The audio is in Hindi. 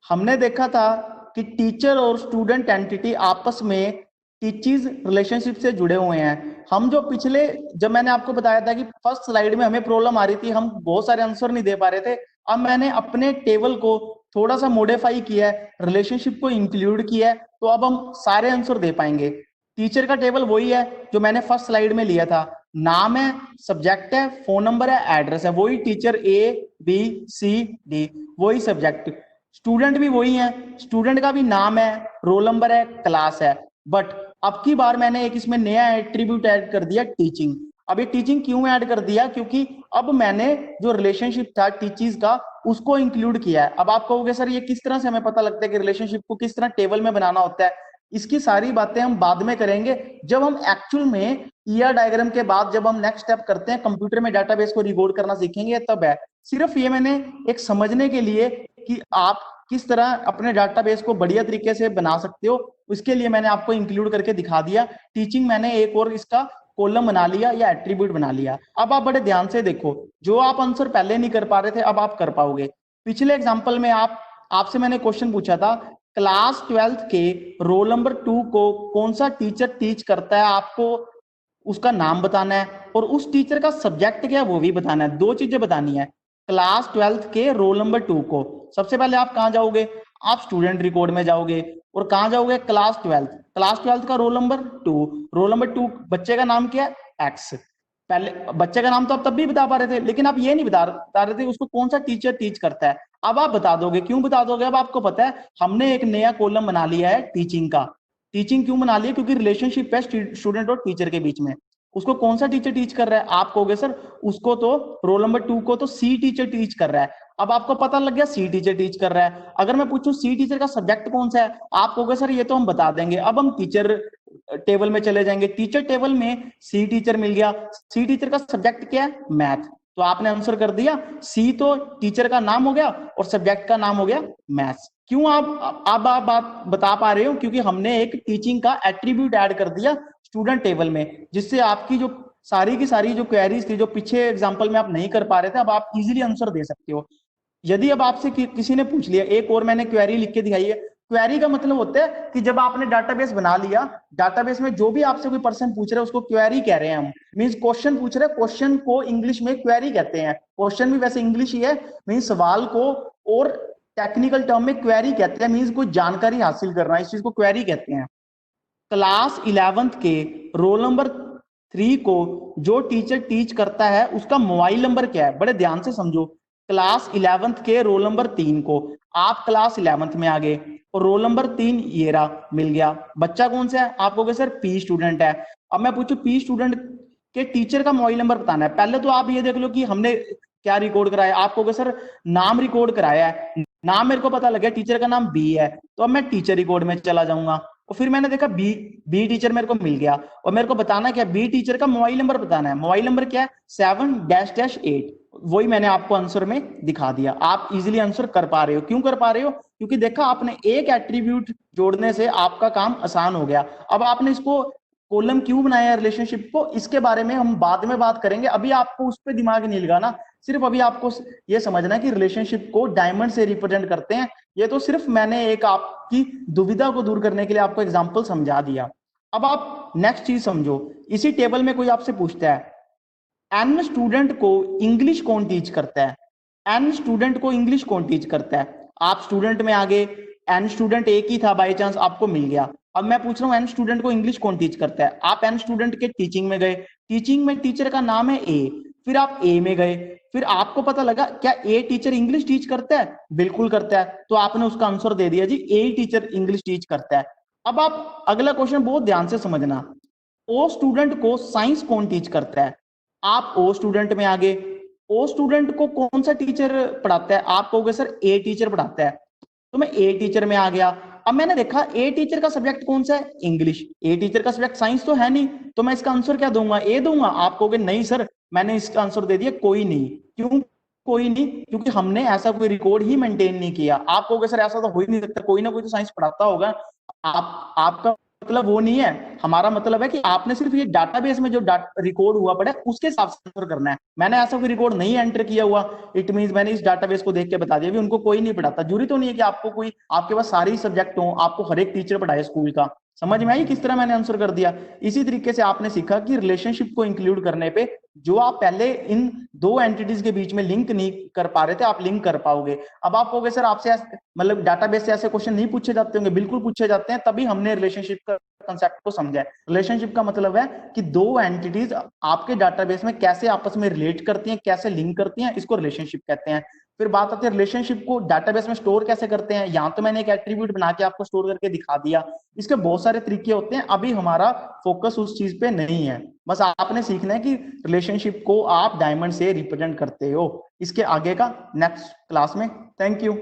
हमने देखा था कि टीचर और स्टूडेंट एंटिटी आपस में टीचीज रिलेशनशिप से जुड़े हुए हैं। हम जो पिछले जब मैंने आपको बताया था कि फर्स्ट स्लाइड में हमें प्रॉब्लम आ रही थी, हम बहुत सारे आंसर नहीं दे पा रहे थे। अब मैंने अपने टेबल को थोड़ा सा मॉडिफाई किया है, रिलेशनशिप को इंक्लूड किया है, तो अब हम सारे आंसर दे पाएंगे। टीचर का टेबल वही है जो मैंने फर्स्ट स्लाइड में लिया था। नाम है, सब्जेक्ट है, फोन नंबर है, एड्रेस है, वही teacher A B C D, वही सब्जेक्ट। स्टूडेंट भी वही है, स्टूडेंट का भी नाम है, रोल नंबर है, क्लास है। बट अब की बार मैंने एक इसमें नया एट्रीब्यूट ऐड कर दिया, टीचिंग। अब ये टीचिंग क्यों ऐड कर दिया? क्योंकि अब मैंने जो रिलेशनशिप था टीचीज का उसको इंक्लूड किया है। अब आप कहोगे सर ये किस तरह से हमें पता लगता है कि रिलेशनशिप को किस तरह टेबल में बनाना होता है? इसकी सारी बातें हम बाद में करेंगे, जब हम एक्चुअल में ईआर डायग्राम के बाद जब हम नेक्स्ट स्टेप करते हैं, कंप्यूटर में डाटाबेस को रिकॉर्ड करना सीखेंगे, तब है। सिर्फ ये मैंने एक समझने के लिए कि आप किस तरह अपने डाटाबेस को बढ़िया तरीके से बना सकते हो, उसके लिए मैंने आपको इंक्लूड करके दिखा दिया। टीचिंग मैंने एक और इसका कॉलम बना लिया या एट्रीब्यूट बना लिया। अब आप बड़े ध्यान से देखो, जो आप आंसर पहले नहीं कर पा रहे थे अब आप कर पाओगे। पिछले एग्जाम्पल में आपसे मैंने क्वेश्चन पूछा था, क्लास 12th के रोल नंबर 2 को कौन सा टीचर टीच करता है, आपको उसका नाम बताना है और उस टीचर का सब्जेक्ट क्या है वो भी बताना है। दो चीजें बतानी है। क्लास 12th के रोल नंबर 2 को सबसे पहले आप कहां जाओगे? आप स्टूडेंट रिकॉर्ड में जाओगे और कहां जाओगे? क्लास 12th का रोल नंबर 2। रोल नंबर 2 बच्चे का नाम क्या है? एक्स। पहले बच्चे का नाम तो आप तब भी बता पा रहे थे, लेकिन आप ये नहीं बता रहे थे उसको कौन सा टीचर टीच करता है। अब आप बता दोगे। क्यों बता दोगे? अब आपको पता है हमने एक नया कॉलम बना लिया है टीचिंग का। टीचिंग क्यों बना लिया? क्योंकि रिलेशनशिप है स्टूडेंट और टीचर के बीच में। उसको कौन सा टीचर टीच कर रहा है? आप कहोगे सर उसको तो रोल नंबर 2 को तो सी टीचर टीच कर रहा है। अब आपको पता लग गया सी टीचर टीच कर रहा है। अगर मैं पूछूं सी टीचर का सब्जेक्ट कौन सा है, आप कहोगे सर ये तो हम बता देंगे। अब हम टीचर टेबल में चले जाएंगे, टीचर टेबल में सी टीचर मिल गया। सी टीचर का सब्जेक्ट क्या है? मैथ। तो आपने आंसर कर दिया। सी तो टीचर का नाम हो गया और सब्जेक्ट का नाम हो गया मैथ्स। क्यों आप बात बता पा रहे हो? क्योंकि हमने एक टीचिंग का एट्रीब्यूट ऐड कर दिया स्टूडेंट टेबल में, जिससे आपकी जो सारी की सारी जो क्वेरीज थी जो पीछे एग्जांपल में आप नहीं कर पा रहे थे, अब आप इजीली आंसर दे सकते हो। यदि अब आपसे किसी ने पूछ लिया, एक और मैंने क्वेरी लिख के दिखाई है। क्वेरी का मतलब होता है कि जब आपने डाटाबेस बना लिया, डाटाबेस में जो भी आपसे कोई पर्सन पूछ रहा है उसको क्वेरी कह रहे हैं हम। मींस क्वेश्चन पूछ रहे हैं, क्वेश्चन को इंग्लिश में क्वेरी कहते हैं। क्वेश्चन भी वैसे इंग्लिश ही है, मींस सवाल को, और टेक्निकल टर्म में क्वेरी कहते हैं, मींस कोई जानकारी हासिल करना, इस चीज को क्वेरी कहते हैं। क्लास 11th के रोल नंबर 3 को जो टीचर टीच करता है उसका मोबाइल नंबर क्या है? बड़े ध्यान से समझो। क्लास 11th के रोल नंबर 3 को, आप क्लास 11th में आ गए और रोल नंबर 3 ये रहा, मिल गया। बच्चा कौन सा है? आप कहोगे सर पी स्टूडेंट है। अब मैं पूछू पी स्टूडेंट के टीचर का मोबाइल नंबर बताना है। पहले तो आप ये देख लो कि हमने क्या रिकॉर्ड कराया। आप कहोगे सर नाम रिकॉर्ड कराया है, नाम मेरे को पता लग गया, टीचर का नाम बी है, तो अब मैं टीचर रिकॉर्ड में चला जाऊंगा और फिर मैंने देखा बी बी टीचर मेरे को मिल गया। और मेरे को बताना क्या? बी टीचर का मोबाइल नंबर बताना है। मोबाइल नंबर क्या है? 7-8। वही मैंने आपको आंसर में दिखा दिया। आप इजीली आंसर कर पा रहे हो। क्यों कर पा रहे हो? क्योंकि देखा आपने एक एट्रीब्यूट जोड़ने से आपका काम आसान हो गया। अब आपने इसको कॉलम क्यों बनाया रिलेशनशिप को, इसके बारे में हम बाद में बात करेंगे। अभी आपको उस पर दिमाग नहीं लगाना, सिर्फ अभी आपको ये समझना है कि रिलेशनशिप को डायमंड से रिप्रेजेंट करते हैं। ये तो सिर्फ मैंने एक आपकी दुविधा को दूर करने के लिए आपको एग्जाम्पल समझा दिया। अब आप नेक्स्ट चीज समझो। इसी टेबल में कोई आपसे पूछता है एन स्टूडेंट को इंग्लिश कौन टीच करता है? एन स्टूडेंट को इंग्लिश कौन टीच करता है? आप स्टूडेंट में आगे, एन स्टूडेंट एक ही था, बाई चांस आपको मिल गया। अब मैं पूछ रहा हूं एन स्टूडेंट को इंग्लिश कौन टीच करता है? आप एन स्टूडेंट के टीचिंग में गए, टीचिंग में टीचर का नाम है ए, फिर आप ए में गए, फिर आपको पता लगा क्या ए टीचर इंग्लिश टीच करता है? बिल्कुल करता है, तो आपने उसका आंसर दे दिया जी ए टीचर इंग्लिश टीच करता है। अब आप अगला क्वेश्चन बहुत ध्यान से समझना, ओ स्टूडेंट को साइंस कौन टीच करता है? आप ओ स्टूडेंट में आ गए, ओ स्टूडेंट को कौन सा टीचर पढ़ाता है? आप कहोगे सर ए टीचर पढ़ाता है, तो मैं ए टीचर में आ गया। अब मैंने देखा ए टीचर का सब्जेक्ट कौन सा है? इंग्लिश। ए टीचर का सब्जेक्ट साइंस तो है नहीं, तो मैं इसका आंसर क्या दूंगा? ए दूंगा। आप कहोगे नहीं सर मैंने इसका आंसर दे दिया कोई नहीं। क्यों कोई नहीं? क्योंकि हमने ऐसा कोई रिकॉर्ड ही मेंटेन नहीं किया। आप कहोगे सर ऐसा तो हो ही नहीं सकता, कोई ना कोई तो साइंस पढ़ाता होगा। आपका मतलब वो नहीं है, हमारा मतलब है कि आपने सिर्फ ये डाटाबेस में जो रिकॉर्ड हुआ पड़ा है उसके हिसाब से आंसर करना है। मैंने ऐसा कोई रिकॉर्ड नहीं एंटर किया हुआ, इट मींस मैंने इस डाटाबेस को देख के बता दिया, भी उनको कोई नहीं पढ़ाता। जरूरी तो नहीं है कि आपको कोई, आपके पास सारे सब्जेक्ट हो, आपको हर एक टीचर पढ़ाए स्कूल का। समझ में आई किस तरह मैंने आंसर कर दिया? इसी तरीके से आपने सीखा कि रिलेशनशिप को इंक्लूड करने पे जो आप पहले इन दो एंटिटीज के बीच में लिंक नहीं कर पा रहे थे, आप लिंक कर पाओगे। अब आप कहोगे सर आपसे मतलब डाटाबेस से ऐसे क्वेश्चन नहीं पूछे जाते होंगे, बिल्कुल पूछे जाते हैं, तभी हमने रिलेशनशिप का कंसेप्ट को समझा है। रिलेशनशिप का मतलब है कि दो एंटिटीज आपके डाटाबेस में कैसे आपस में रिलेट करती हैं, कैसे लिंक करती हैं, इसको रिलेशनशिप कहते हैं। फिर बात आती है रिलेशनशिप को डाटाबेस में स्टोर कैसे करते हैं। यहां तो मैंने एक एट्रीब्यूट बना के आपको स्टोर करके दिखा दिया, इसके बहुत सारे तरीके होते हैं, अभी हमारा फोकस उस चीज पे नहीं है। बस आपने सीखना है कि रिलेशनशिप को आप डायमंड से रिप्रेजेंट करते हो। इसके आगे का नेक्स्ट क्लास में। Thank you.